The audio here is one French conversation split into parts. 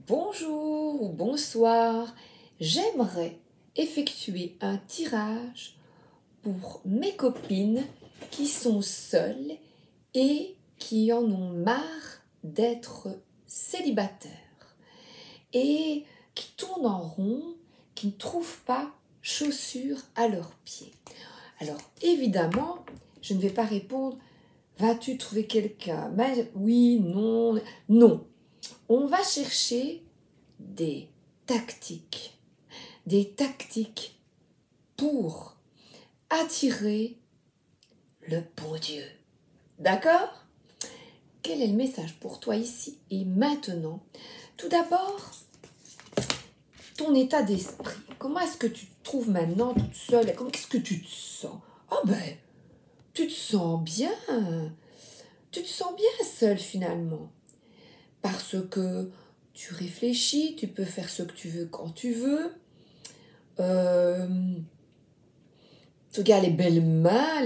Bonjour ou bonsoir, j'aimerais effectuer un tirage pour mes copines qui sont seules et qui en ont marre d'être célibataires et qui tournent en rond, qui ne trouvent pas chaussures à leurs pieds. Alors évidemment, je ne vais pas répondre « Vas-tu trouver quelqu'un ?» Oui, non, non. On va chercher des tactiques pour attirer le bon Dieu. D'accord? Quel est le message pour toi ici et maintenant? Tout d'abord, ton état d'esprit. Comment est-ce que tu te trouves maintenant toute seule? Qu'est-ce que tu te sens? Oh ben, tu te sens bien. Tu te sens bien seule finalement. Parce que tu réfléchis, tu peux faire ce que tu veux quand tu veux. Tu regardes les belles mains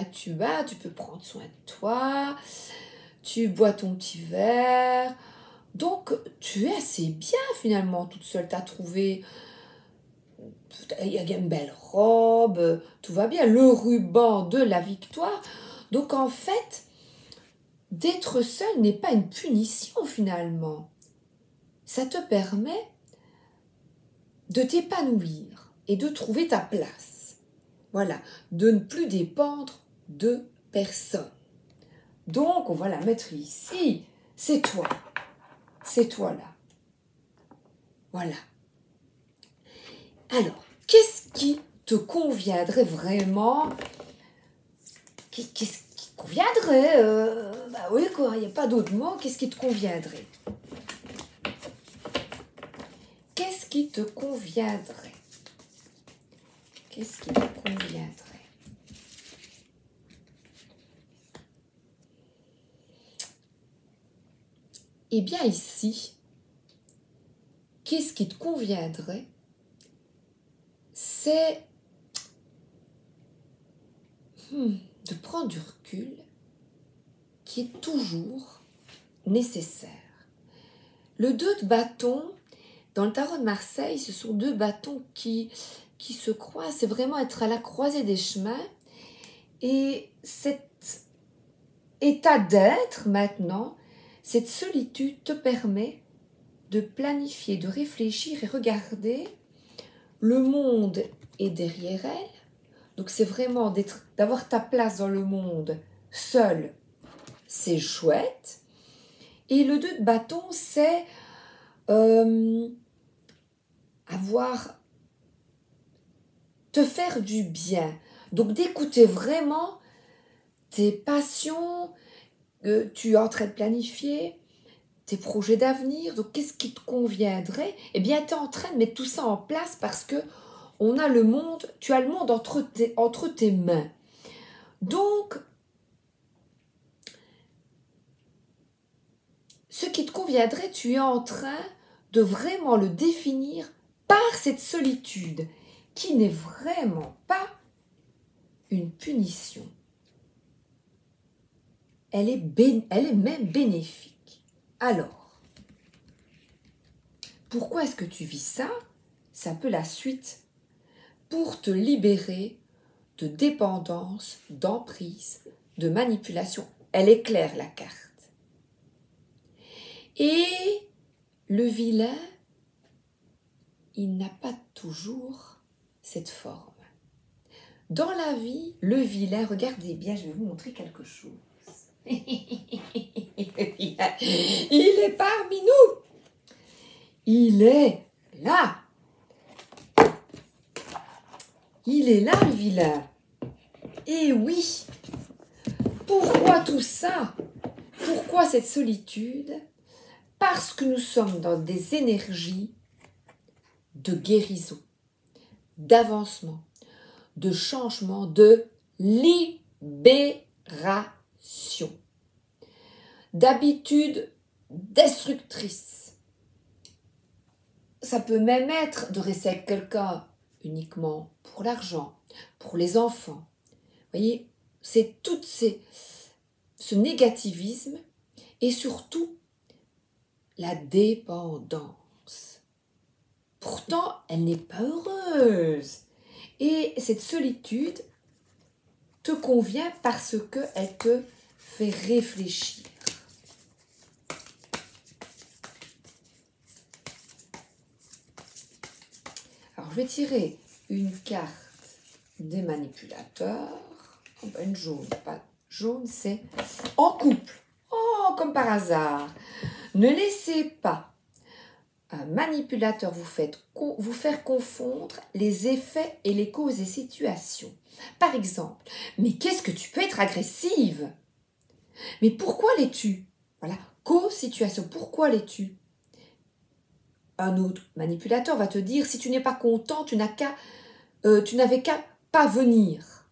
que tu as, tu peux prendre soin de toi, tu bois ton petit verre. Donc, tu es assez bien finalement toute seule. Tu as trouvé, il y a une belle robe, tout va bien, le ruban de la victoire. Donc, en fait, d'être seule n'est pas une punition finalement. Ça te permet de t'épanouir et de trouver ta place. Voilà, de ne plus dépendre de personne. Donc, on va la mettre ici. C'est toi. C'est toi là. Voilà. Alors, qu'est-ce qui te conviendrait vraiment? Qu'est-ce qui te conviendrait? Bah oui, quoi, il n'y a pas d'autre mot. Qu'est-ce qui te conviendrait? Qu'est-ce qui te conviendrait? Qu'est-ce qui te conviendrait? Eh bien ici, qu'est-ce qui te conviendrait? C'est de prendre du recul qui est toujours nécessaire. Le 2 de bâton, dans le tarot de Marseille, ce sont deux bâtons qui se croisent. C'est vraiment être à la croisée des chemins. Et cet état d'être maintenant, cette solitude te permet de planifier, de réfléchir et regarder. Le monde est derrière elle. Donc c'est vraiment d'avoir ta place dans le monde seul. C'est chouette. Et le 2 de bâton, c'est te faire du bien. Donc d'écouter vraiment tes passions que tu es en train de planifier, tes projets d'avenir. Donc qu'est-ce qui te conviendrait? Eh bien, tu es en train de mettre tout ça en place parce que on a le monde, tu as le monde entre tes mains. Donc, ce qui te conviendrait, tu es en train de vraiment le définir par cette solitude qui n'est vraiment pas une punition. Elle est même bénéfique. Alors, pourquoi est-ce que tu vis ça? C'est un peu la suite. Pour te libérer de dépendance, d'emprise, de manipulation. Elle est claire, la carte. Et le vilain, il n'a pas toujours cette forme. Dans la vie, le vilain, regardez bien, je vais vous montrer quelque chose. Il est parmi nous. Il est là. Il est là, le vilain. Et oui. Pourquoi tout ça? Pourquoi cette solitude? Parce que nous sommes dans des énergies de guérison, d'avancement, de changement, de libération, d'habitudes destructrices. Ça peut même être de rester avec quelqu'un uniquement pour l'argent, pour les enfants. Vous voyez, c'est tout ce négativisme et surtout la dépendance. Pourtant, elle n'est pas heureuse. Et cette solitude te convient parce qu'elle te fait réfléchir. Alors, je vais tirer une carte des manipulateurs. Une jaune, pas jaune, c'est en couple. Oh, comme par hasard. Ne laissez pas un manipulateur vous faire confondre les effets et les causes et situations. Par exemple, mais qu'est-ce que tu peux être agressive? Mais pourquoi l'es-tu? Voilà, cause, situation, pourquoi l'es-tu? Un autre manipulateur va te dire, si tu n'es pas content, tu n'avais qu'à pas venir.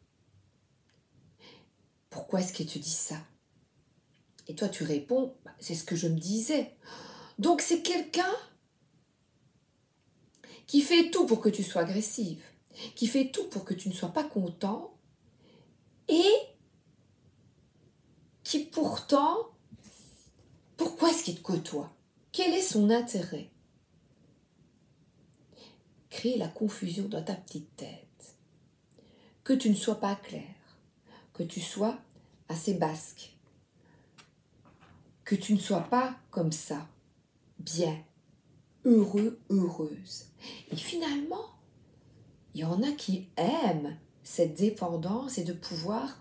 Pourquoi est-ce qu'il te dit ça? Et toi, tu réponds, c'est ce que je me disais. Donc, c'est quelqu'un qui fait tout pour que tu sois agressive, qui fait tout pour que tu ne sois pas content et qui pourtant, pourquoi est-ce qu'il te côtoie? Quel est son intérêt? Créer la confusion dans ta petite tête. Que tu ne sois pas clair, que tu sois assez basque, que tu ne sois pas comme ça, bien, heureux, heureuse. Et finalement, il y en a qui aiment cette dépendance et de pouvoir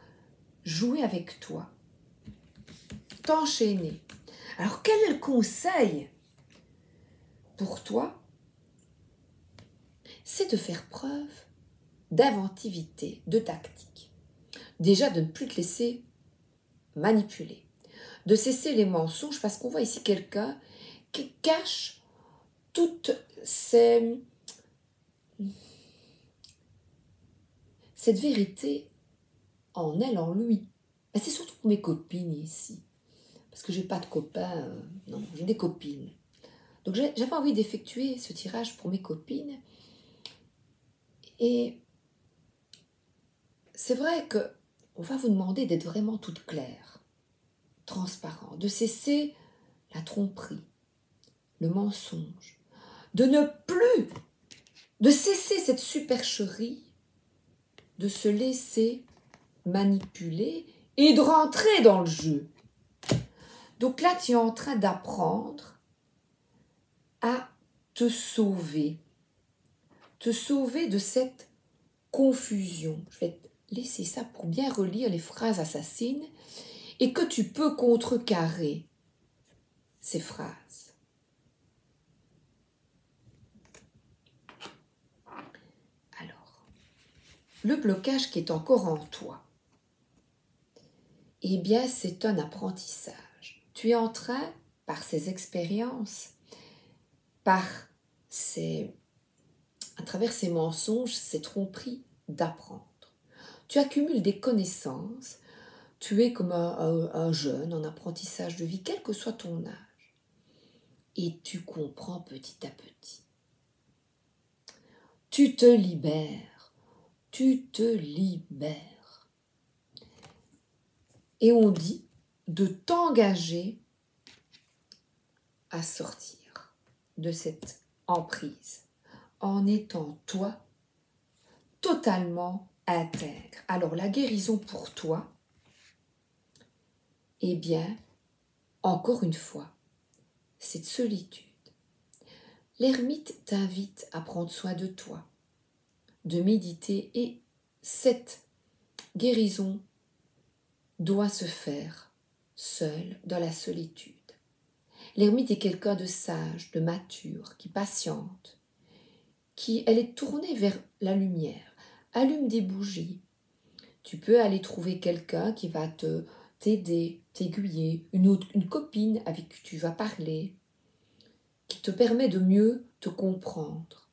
jouer avec toi, t'enchaîner. Alors, quel est le conseil pour toi? C'est de faire preuve d'inventivité, de tactique. Déjà, de ne plus te laisser manipuler, de cesser les mensonges, parce qu'on voit ici quelqu'un qui cache toute cette vérité en elle, en lui. Ben, c'est surtout pour mes copines ici, parce que j'ai pas de copains, non, j'ai des copines. Donc j'avais envie d'effectuer ce tirage pour mes copines. Et c'est vrai que on va vous demander d'être vraiment toute claire, transparent, de cesser la tromperie, le mensonge, de cesser cette supercherie, de se laisser manipuler et de rentrer dans le jeu. Donc là, tu es en train d'apprendre à te sauver de cette confusion. Je vais te laisser ça pour bien relire les phrases assassines et que tu peux contrecarrer ces phrases. Alors, le blocage qui est encore en toi, eh bien, c'est un apprentissage. Tu es en train, par ces expériences, à travers ces mensonges, ces tromperies, d'apprendre. Tu accumules des connaissances, tu es comme un jeune en apprentissage de vie, quel que soit ton âge. Et tu comprends petit à petit. Tu te libères. Tu te libères. Et on dit de t'engager à sortir de cette emprise en étant toi totalement intègre. Alors la guérison pour toi, eh bien, encore une fois, cette solitude. L'ermite t'invite à prendre soin de toi, de méditer, et cette guérison doit se faire seule dans la solitude. L'ermite est quelqu'un de sage, de mature, qui patiente, elle est tournée vers la lumière. Allume des bougies. Tu peux aller trouver quelqu'un qui va t'aider, t'aiguiller, une copine avec qui tu vas parler, qui te permet de mieux te comprendre.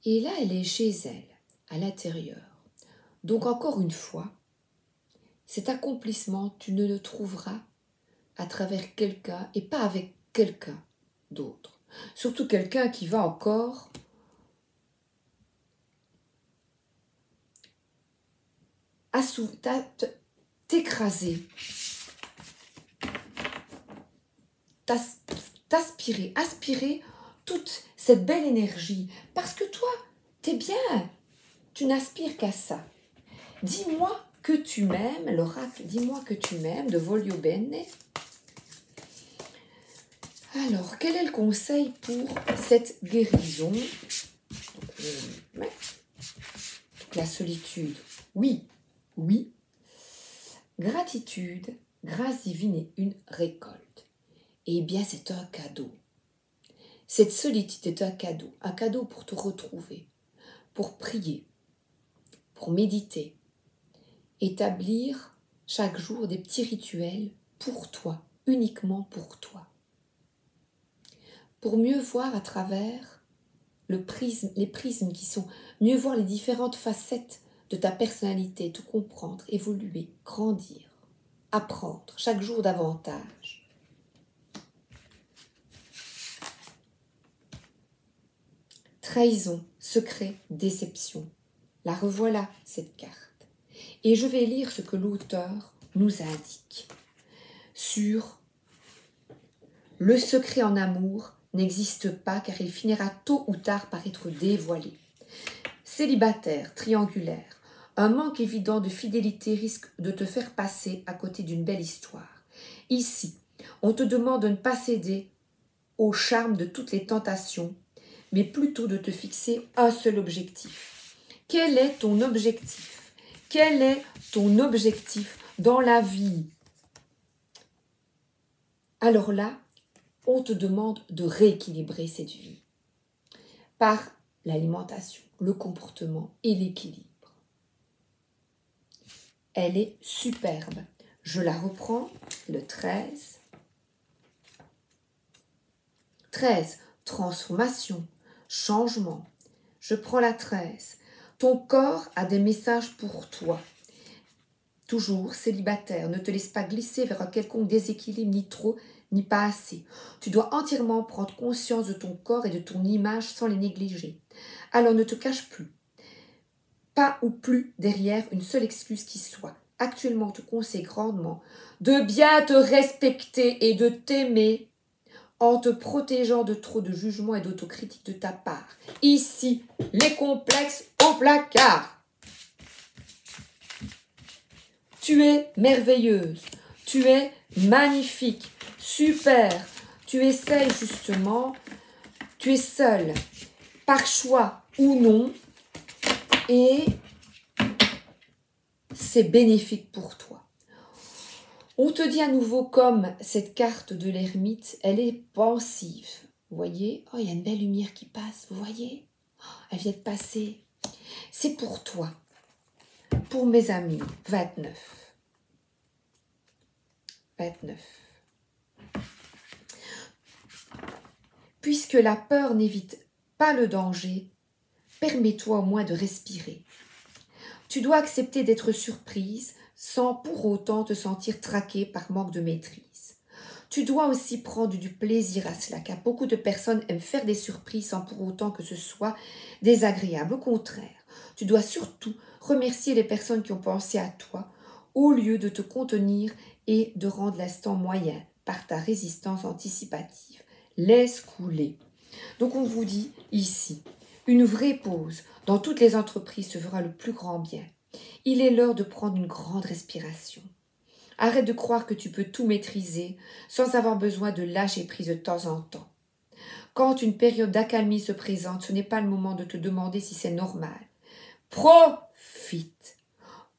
Et là, elle est chez elle, à l'intérieur. Donc encore une fois, cet accomplissement, tu ne le trouveras à travers quelqu'un et pas avec quelqu'un d'autre. Surtout quelqu'un qui va encore t'écraser, t'aspirer, aspirer toute cette belle énergie. Parce que toi, t'es bien. Tu n'aspires qu'à ça. Dis-moi que tu m'aimes, l'oracle, dis-moi que tu m'aimes, de Voglio Bene. Alors, quel est le conseil pour cette guérison? Donc, la solitude, oui, oui. Gratitude, grâce divine et une récolte. Eh bien, c'est un cadeau. Cette solitude est un cadeau pour te retrouver, pour prier, pour méditer, établir chaque jour des petits rituels pour toi, uniquement pour toi. Pour mieux voir à travers les prismes qui sont, mieux voir les différentes facettes de ta personnalité, te comprendre, évoluer, grandir, apprendre chaque jour davantage. Trahison, secret, déception. La revoilà, cette carte. Et je vais lire ce que l'auteur nous indique sur le secret en amour n'existe pas car il finira tôt ou tard par être dévoilé. Célibataire, triangulaire, un manque évident de fidélité risque de te faire passer à côté d'une belle histoire. Ici, on te demande de ne pas céder au charme de toutes les tentations, mais plutôt de te fixer un seul objectif. Quel est ton objectif? Quel est ton objectif dans la vie? Alors là, on te demande de rééquilibrer cette vie par l'alimentation, le comportement et l'équilibre. Elle est superbe. Je la reprends, le 13. 13, transformation, changement. Je prends la 13. Ton corps a des messages pour toi. Toujours célibataire, ne te laisse pas glisser vers un quelconque déséquilibre, ni trop, ni pas assez. Tu dois entièrement prendre conscience de ton corps et de ton image sans les négliger. Alors ne te cache plus. Pas ou plus derrière une seule excuse qui soit. Actuellement, je te conseille grandement de bien te respecter et de t'aimer en te protégeant de trop de jugement et d'autocritique de ta part. Ici, les complexes au placard. Tu es merveilleuse, tu es magnifique, super. Tu essayes justement, tu es seule, par choix ou non, et c'est bénéfique pour toi. On te dit à nouveau, comme cette carte de l'ermite, elle est pensive. Vous voyez? Oh, il y a une belle lumière qui passe, vous voyez? Oh, elle vient de passer. C'est pour toi, pour mes amis. 29. 29. Puisque la peur n'évite pas le danger, permets-toi au moins de respirer. Tu dois accepter d'être surprise sans pour autant te sentir traqué par manque de maîtrise. Tu dois aussi prendre du plaisir à cela, car beaucoup de personnes aiment faire des surprises sans pour autant que ce soit désagréable. Au contraire, tu dois surtout remercier les personnes qui ont pensé à toi au lieu de te contenir et de rendre l'instant moyen par ta résistance anticipative. Laisse couler. Donc on vous dit ici, une vraie pause dans toutes les entreprises se fera le plus grand bien. Il est l'heure de prendre une grande respiration. Arrête de croire que tu peux tout maîtriser sans avoir besoin de lâcher prise de temps en temps. Quand une période d'accalmie se présente, ce n'est pas le moment de te demander si c'est normal. Profite.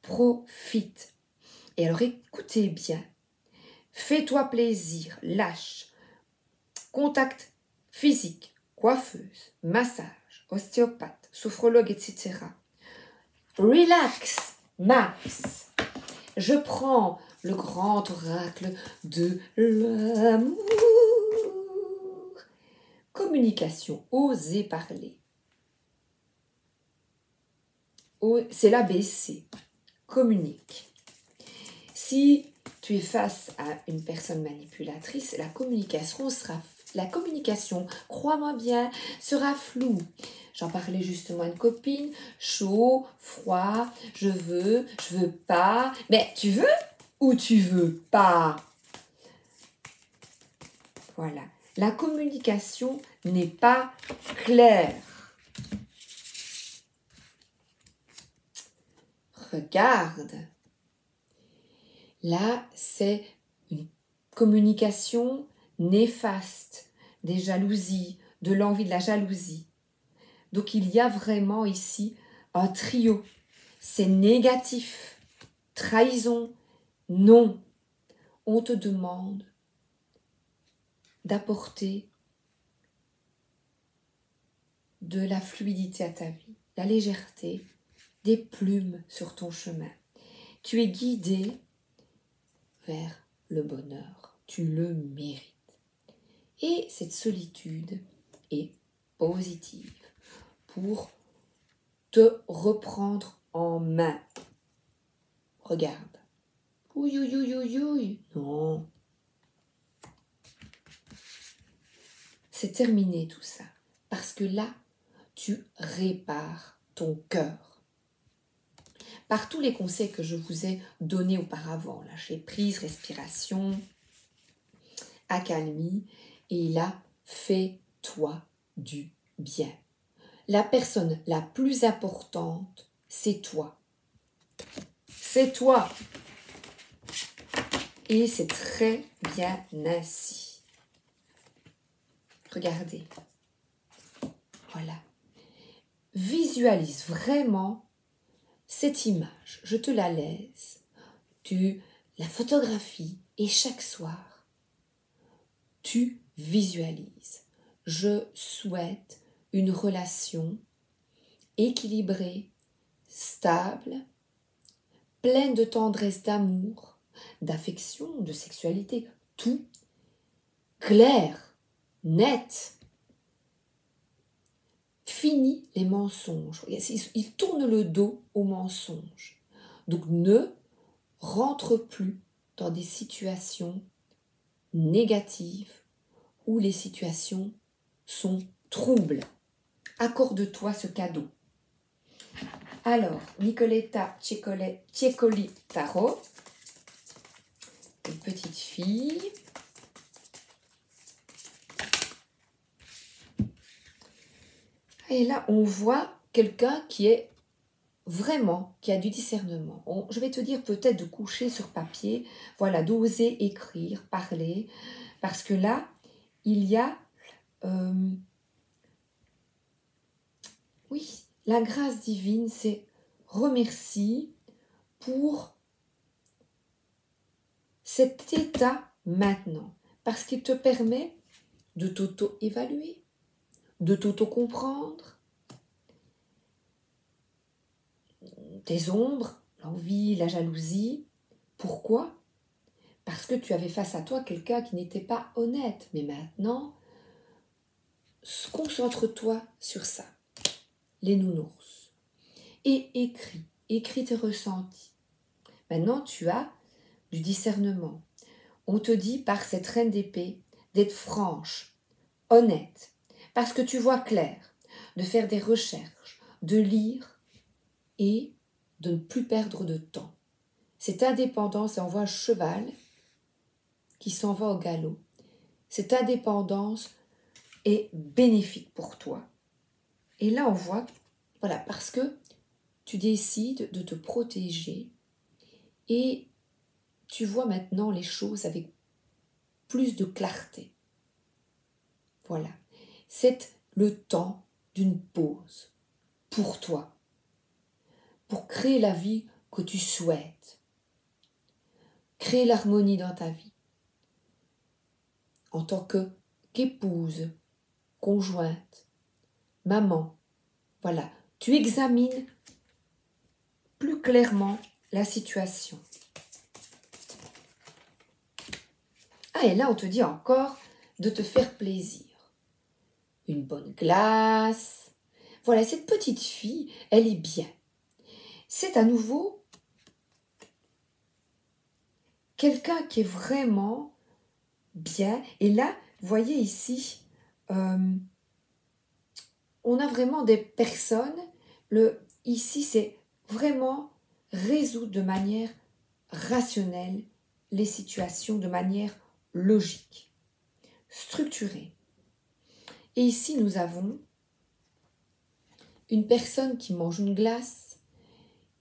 Profite. Et alors écoutez bien. Fais-toi plaisir, lâche. Contact physique, coiffeuse, massage, ostéopathe, sophrologue, etc. Relax, max. Je prends le grand oracle de l'amour. Communication, oser parler. C'est l'ABC. Communique. Si tu es face à une personne manipulatrice, la communication, crois-moi bien, sera floue. J'en parlais justement à une copine, chaud, froid, je veux pas. Mais tu veux ou tu veux pas? Voilà. La communication n'est pas claire. Regarde. Là, c'est une communication néfaste, des jalousies, de l'envie, de la jalousie. Donc, il y a vraiment ici un trio. C'est négatif. Trahison. Non. On te demande d'apporter de la fluidité à ta vie, la légèreté, des plumes sur ton chemin. Tu es guidé vers le bonheur. Tu le mérites. Et cette solitude est positive pour te reprendre en main. Regarde. Ouïe, ouïe, ouïe, ouïe, ouïe. Non. C'est terminé tout ça. Parce que là, tu répares ton cœur. Par tous les conseils que je vous ai donnés auparavant, lâcher prise, respiration, accalmie, et là, fais-toi du bien. La personne la plus importante, c'est toi. C'est toi. Et c'est très bien ainsi. Regardez. Voilà. Visualise vraiment cette image. Je te la laisse. Tu la photographies et chaque soir, tu visualises. Je souhaite une relation équilibrée, stable, pleine de tendresse, d'amour, d'affection, de sexualité, tout clair, net. Fini les mensonges. Il tourne le dos aux mensonges. Donc ne rentre plus dans des situations négatives où les situations sont troubles. Accorde-toi ce cadeau. Alors, Nicoletta Ciccoli Tarot, une petite fille. Et là, on voit quelqu'un qui est vraiment, qui a du discernement. Je vais te dire peut-être de coucher sur papier, voilà, d'oser écrire, parler, parce que là, il y a, oui, la grâce divine, c'est remercie pour cet état maintenant, parce qu'il te permet de t'auto-évaluer, de t'auto-comprendre, tes ombres, l'envie, la jalousie. Pourquoi ? Parce que tu avais face à toi quelqu'un qui n'était pas honnête. Mais maintenant, concentre-toi sur ça, les nounours. Et écris tes ressentis. Maintenant, tu as du discernement. On te dit par cette reine d'épée d'être franche, honnête, parce que tu vois clair, de faire des recherches, de lire et de ne plus perdre de temps. Cette indépendance, et on voit un cheval qui s'en va au galop. Cette indépendance est bénéfique pour toi. Et là, on voit, voilà, parce que tu décides de te protéger et tu vois maintenant les choses avec plus de clarté. Voilà. C'est le temps d'une pause pour toi, pour créer la vie que tu souhaites, créer l'harmonie dans ta vie. En tant qu'épouse, conjointe, maman, voilà, tu examines plus clairement la situation. Ah, et là, on te dit encore de te faire plaisir. Une bonne glace. Voilà, cette petite fille, elle est bien. C'est à nouveau quelqu'un qui est vraiment bien. Et là, vous voyez ici, on a vraiment des personnes. Ici, c'est vraiment résoudre de manière rationnelle les situations, de manière logique. structuré. Et ici, nous avons une personne qui mange une glace,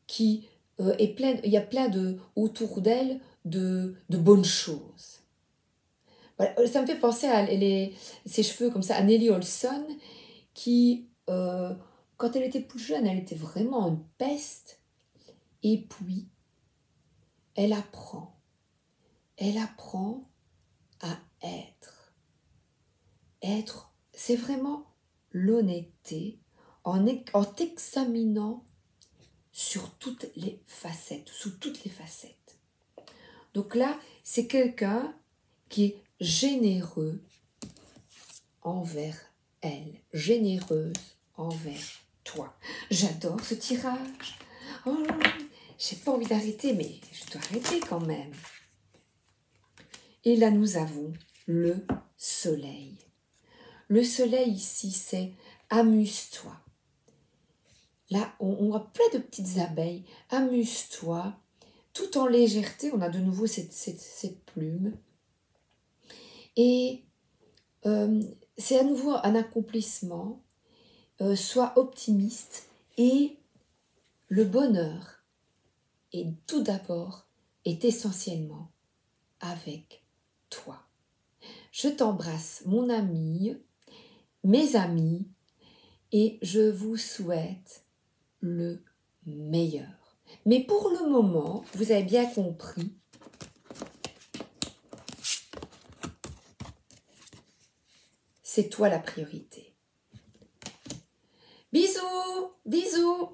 qui est pleine, il y a plein autour d'elle de bonnes choses. Voilà, ça me fait penser à ses cheveux comme ça, à Nelly Olson, qui, quand elle était plus jeune, elle était vraiment une peste. Et puis, elle apprend à être. Être, c'est vraiment l'honnêteté en t'examinant sur toutes les facettes, sous toutes les facettes. Donc là, c'est quelqu'un qui est généreux envers elle, généreuse envers toi. J'adore ce tirage. Oh, j'ai pas envie d'arrêter, mais je dois arrêter quand même. Et là, nous avons le soleil. Le soleil ici, c'est amuse-toi. Là, on a plein de petites abeilles. Amuse-toi. Tout en légèreté, on a de nouveau cette plume. Et c'est à nouveau un accomplissement. Sois optimiste. Et le bonheur est tout d'abord, est essentiellement avec toi. Je t'embrasse, mon ami, mes amis, et je vous souhaite le meilleur. Mais pour le moment, vous avez bien compris, c'est toi la priorité. Bisous, bisous.